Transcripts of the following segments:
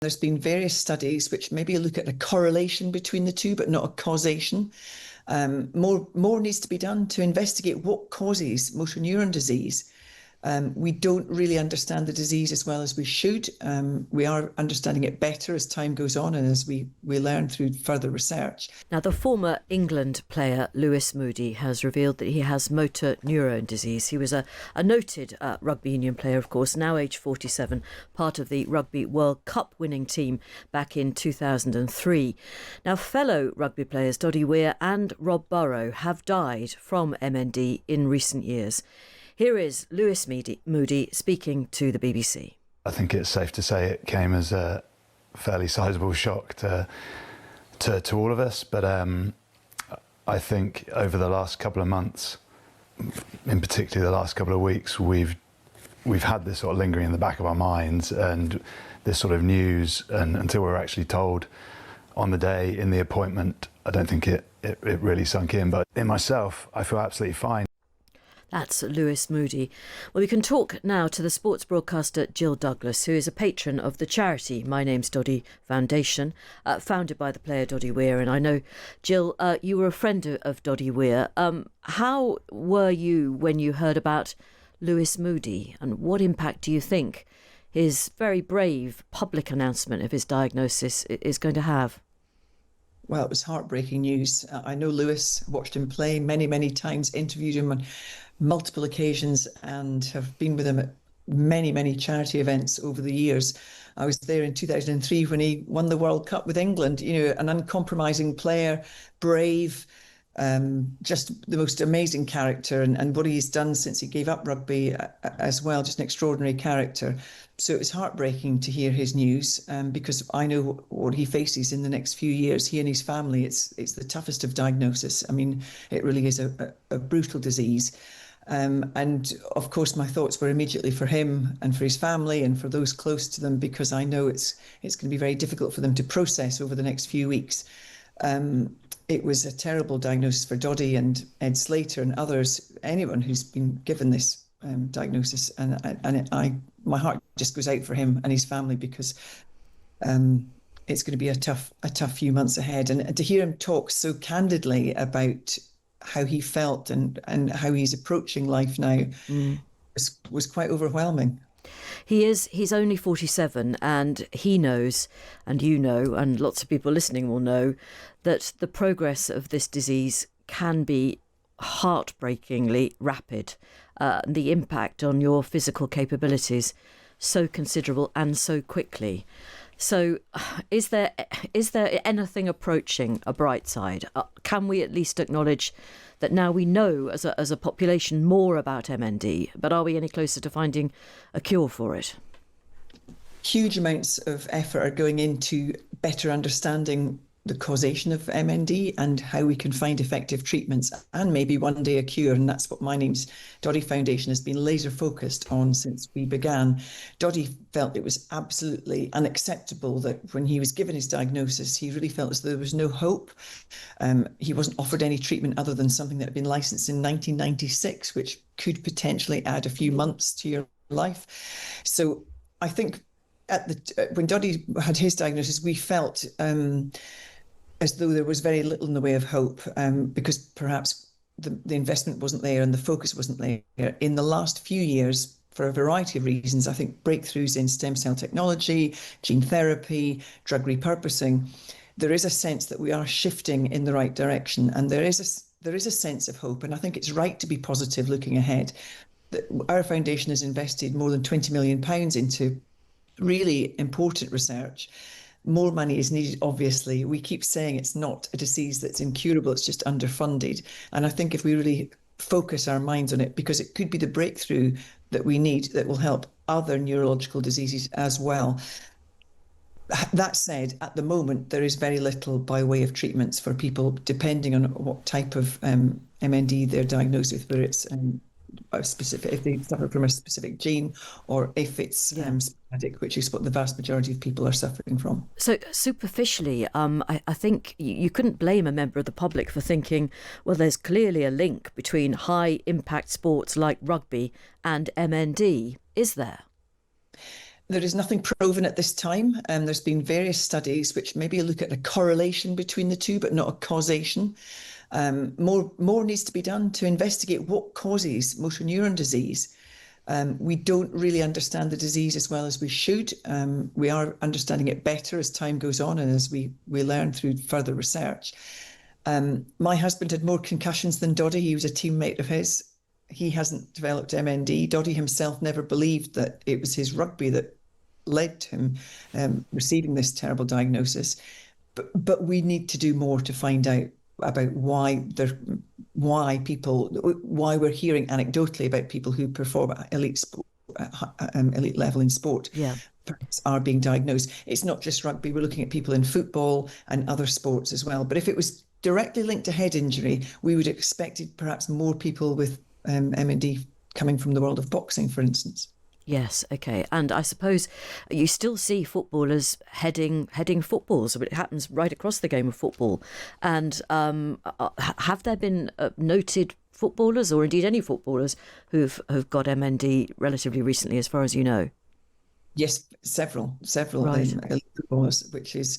There's been various studies which maybe look at a correlation between the two, but not a causation. More needs to be done to investigate what causes motor neuron disease. We don't really understand the disease as well as we should. We are understanding it better as time goes on and as we learn through further research. Now, the former England player Lewis Moody has revealed that he has motor neurone disease. He was a noted rugby union player, of course, now aged 47, part of the Rugby World Cup winning team back in 2003. Now, fellow rugby players Doddie Weir and Rob Burrow have died from MND in recent years. Here is Lewis Moody speaking to the BBC. I think it's safe to say it came as a fairly sizable shock to all of us, but I think over the last couple of months, in particular the last couple of weeks, we've had this sort of lingering in the back of our minds, and this sort of news, and until we were actually told on the day in the appointment, I don't think it really sunk in. But in myself, I feel absolutely fine. That's Lewis Moody. Well, we can talk now to the sports broadcaster Jill Douglas, who is a patron of the charity My Name's Doddie Foundation, founded by the player Doddie Weir. And I know, Jill, you were a friend of Doddie Weir. How were you when you heard about Lewis Moody, and what impact do you think his very brave public announcement of his diagnosis is going to have? Well, it was heartbreaking news. I know Lewis, watched him play many, many times, interviewed him on multiple occasions, and have been with him at many, many charity events over the years. I was there in 2003 when he won the World Cup with England. You know, an uncompromising player, brave, just the most amazing character, and what he's done since he gave up rugby as well, just an extraordinary character. So it was heartbreaking to hear his news, because I know what he faces in the next few years, he and his family. It's the toughest of diagnosis. I mean, it really is a brutal disease. And of course, my thoughts were immediately for him and for his family and for those close to them, because I know it's going to be very difficult for them to process over the next few weeks. It was a terrible diagnosis for Doddie and Ed Slater and others, anyone who's been given this diagnosis. My heart just goes out for him and his family, because it's going to be a tough few months ahead. And to hear him talk so candidly about how he felt and how he's approaching life now was quite overwhelming. He's only 47, and he knows, and you know, and lots of people listening will know, that the progress of this disease can be heartbreakingly rapid. The impact on your physical capabilities so considerable and so quickly. So is there anything approaching a bright side? Can we at least acknowledge that now we know as a population more about MND, but are we any closer to finding a cure for it? Huge amounts of effort are going into better understanding the causation of MND and how we can find effective treatments and maybe one day a cure. And that's what My Name's Doddie Foundation has been laser focused on since we began. Doddie felt it was absolutely unacceptable that when he was given his diagnosis, he really felt as though there was no hope. He wasn't offered any treatment other than something that had been licensed in 1996, which could potentially add a few months to your life. So I think when Doddie had his diagnosis, we felt as though there was very little in the way of hope, because perhaps the investment wasn't there and the focus wasn't there. In the last few years, for a variety of reasons, I think breakthroughs in stem cell technology, gene therapy, drug repurposing, there is a sense that we are shifting in the right direction, and there is a sense of hope. And I think it's right to be positive looking ahead. Our foundation has invested more than £20 million into really important research. More money is needed, obviously. We keep saying it's not a disease that's incurable, it's just underfunded. And I think if we really focus our minds on it, because it could be the breakthrough that we need that will help other neurological diseases as well. That said, at the moment, there is very little by way of treatments for people, depending on what type of MND they're diagnosed with, whether it's a specific, if they suffer from a specific gene, or if it's sporadic, which is what the vast majority of people are suffering from. So superficially, I think you couldn't blame a member of the public for thinking, well, there's clearly a link between high impact sports like rugby and MND, is there? There is nothing proven at this time. There's been various studies which maybe look at a correlation between the two, but not a causation. More needs to be done to investigate what causes motor neuron disease. We don't really understand the disease as well as we should. We are understanding it better as time goes on and as we learn through further research. My husband had more concussions than Doddie. He was a teammate of his. He hasn't developed MND. Doddie himself never believed that it was his rugby that led to him receiving this terrible diagnosis. But we need to do more to find out about why we're hearing anecdotally about people who perform at elite level in sport. Yeah. Are being diagnosed. It's not just rugby. We're looking at people in football and other sports as well. But if it was directly linked to head injury, we would have expected perhaps more people with MND coming from the world of boxing, for instance. Yes, okay. And I suppose you still see footballers heading footballs. It happens right across the game of football. And have there been noted footballers, or indeed any footballers, who've got MND relatively recently, as far as you know? Yes, several Right. elite footballers, which is,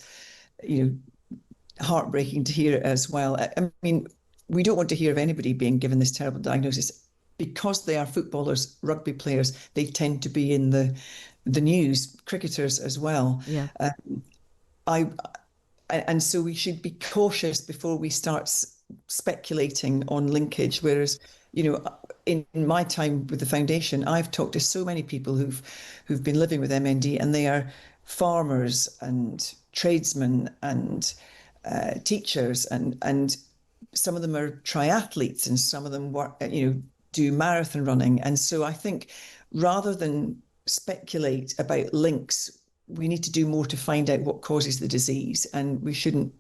heartbreaking to hear as well. I mean, we don't want to hear of anybody being given this terrible diagnosis. Because they are footballers, rugby players, they tend to be in the news, cricketers as well. Yeah. And so we should be cautious before we start speculating on linkage. Whereas, in my time with the foundation, I've talked to so many people who've been living with MND, and they are farmers and tradesmen and teachers, and some of them are triathletes, and some of them work, do marathon running. And so I think rather than speculate about links, we need to do more to find out what causes the disease. And we shouldn't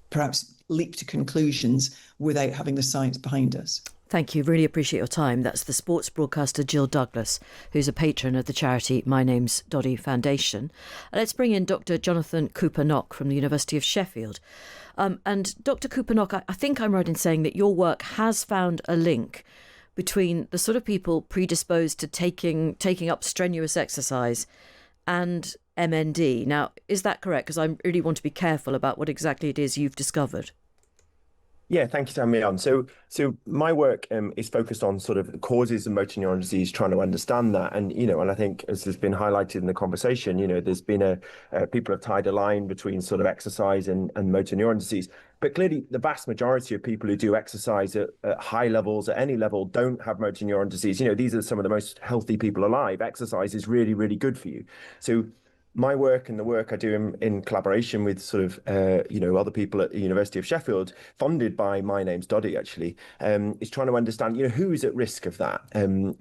perhaps leap to conclusions without having the science behind us. Thank you. Really appreciate your time. That's the sports broadcaster Jill Douglas, who's a patron of the charity My Name's Doddie Foundation. Let's bring in Dr. Jonathan Cooper-Knock from the University of Sheffield. And Dr. Cooper-Knock, I think I'm right in saying that your work has found a link between the sort of people predisposed to taking up strenuous exercise and MND. Now, is that correct? Because I really want to be careful about what exactly it is you've discovered. Yeah, thank you for having me on. So my work is focused on sort of causes of motor neuron disease, trying to understand that. And, and I think as has been highlighted in the conversation, there's been people have tied a line between sort of exercise and motor neuron disease. But clearly, the vast majority of people who do exercise at high levels, at any level, don't have motor neuron disease. These are some of the most healthy people alive. Exercise is really, really good for you. So my work and the work I do in collaboration with sort of, other people at the University of Sheffield, funded by My Name's Doddie, actually, is trying to understand, who is at risk of that?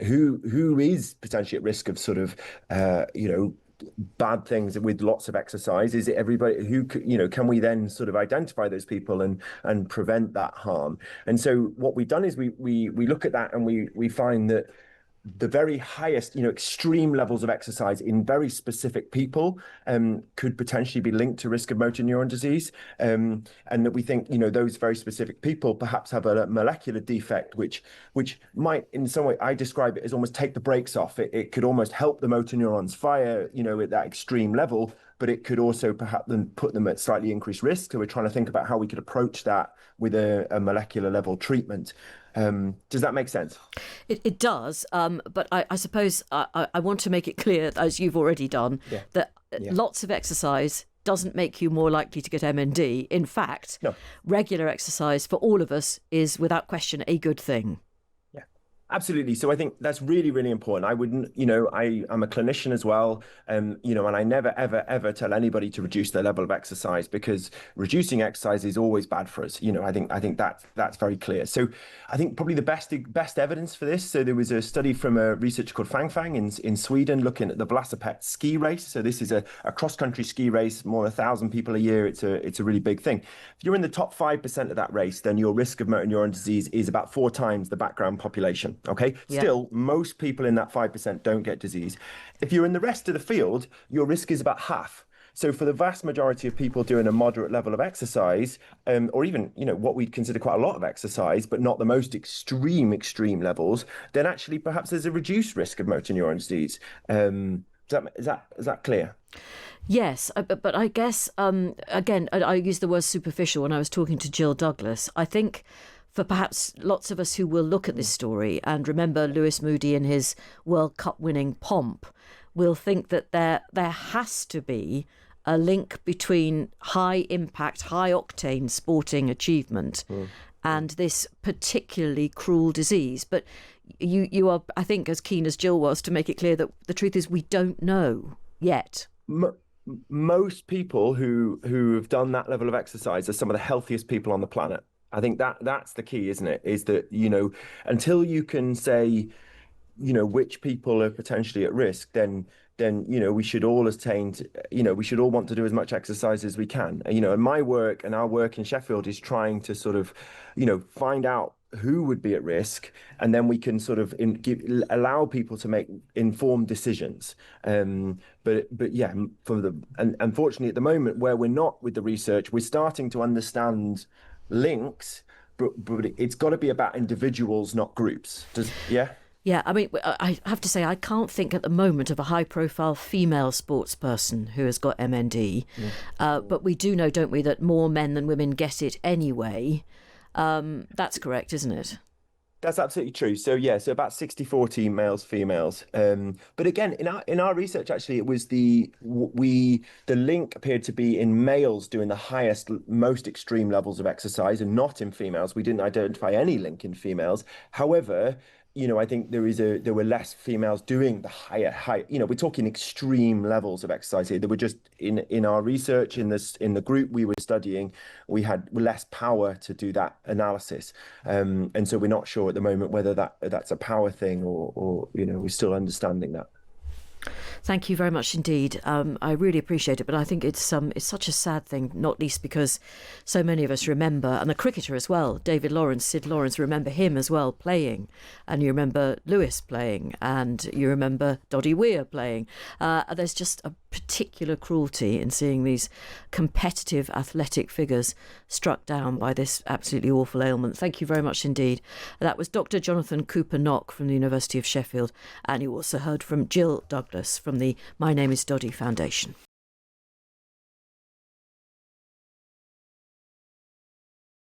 Who is potentially at risk of sort of, bad things with lots of exercise? Is it everybody who, can we then sort of identify those people and prevent that harm? And so what we've done is we look at that, and we find that the very highest, extreme levels of exercise in very specific people could potentially be linked to risk of motor neuron disease. And that we think, those very specific people perhaps have a molecular defect, which might, in some way, I describe it as almost take the brakes off. It could almost help the motor neurons fire, at that extreme level, but it could also perhaps then put them at slightly increased risk. So we're trying to think about how we could approach that with a molecular level treatment. Does that make sense? It does, but I suppose I want to make it clear, as you've already done, that lots of exercise doesn't make you more likely to get MND. In fact, No. Regular exercise for all of us is without question a good thing. Absolutely. So I think that's really, really important. I wouldn't, I'm a clinician as well, and I never, ever, ever tell anybody to reduce their level of exercise, because reducing exercise is always bad for us. I think that's very clear. So I think probably the best evidence for this. So there was a study from a researcher called Fang Fang in Sweden looking at the Velocipet ski race. So this is a cross-country ski race, more than 1,000 people a year. It's a really big thing. If you're in the top 5% of that race, then your risk of motor neuron disease is about 4 times the background population. Okay. Yeah. Still, most people in that 5% don't get disease. If you're in the rest of the field, your risk is about half. So for the vast majority of people doing a moderate level of exercise, or even, what we'd consider quite a lot of exercise, but not the most extreme levels, then actually perhaps there's a reduced risk of motor neuron disease. Is that clear? Yes, but I guess, again, I use the word superficial when I was talking to Jill Douglas. I think for perhaps lots of us who will look at this story and remember Lewis Moody in his World Cup winning pomp, will think that there has to be a link between high impact, high octane sporting achievement and this particularly cruel disease. But you are, I think, as keen as Jill was to make it clear that the truth is we don't know yet. Most people who have done that level of exercise are some of the healthiest people on the planet. I think that's the key, isn't it? Is that, until you can say, which people are potentially at risk, then we should all we should all want to do as much exercise as we can. And my work and our work in Sheffield is trying to sort of, find out who would be at risk, and then we can sort of allow people to make informed decisions. But yeah, and unfortunately at the moment where we're not with the research, we're starting to understand links, but it's got to be about individuals, not groups. Yeah, I mean, I have to say, I can't think at the moment of a high-profile female sportsperson who has got MND. But we do know, don't we, that more men than women get it anyway. That's correct, isn't it? That's absolutely true. So yeah, so about 60-40 males, females. But again, in our research, actually, it was the link appeared to be in males doing the highest, most extreme levels of exercise, and not in females. We didn't identify any link in females. However, I think there were less females doing the high. We're talking extreme levels of exercise here. There were just in our research in the group we were studying, we had less power to do that analysis, and so we're not sure at the moment whether that's a power thing or we're still understanding that. Thank you very much indeed. I really appreciate it, but I think it's such a sad thing, not least because so many of us remember, and the cricketer as well, Sid Lawrence, remember him as well playing, and you remember Lewis playing, and you remember Doddie Weir playing. There's just a particular cruelty in seeing these competitive athletic figures struck down by this absolutely awful ailment. Thank you very much indeed. That was Dr. Jonathan Cooper-Knock from the University of Sheffield, and you also heard from Jill Douglas from the My Name Is Doddie Foundation.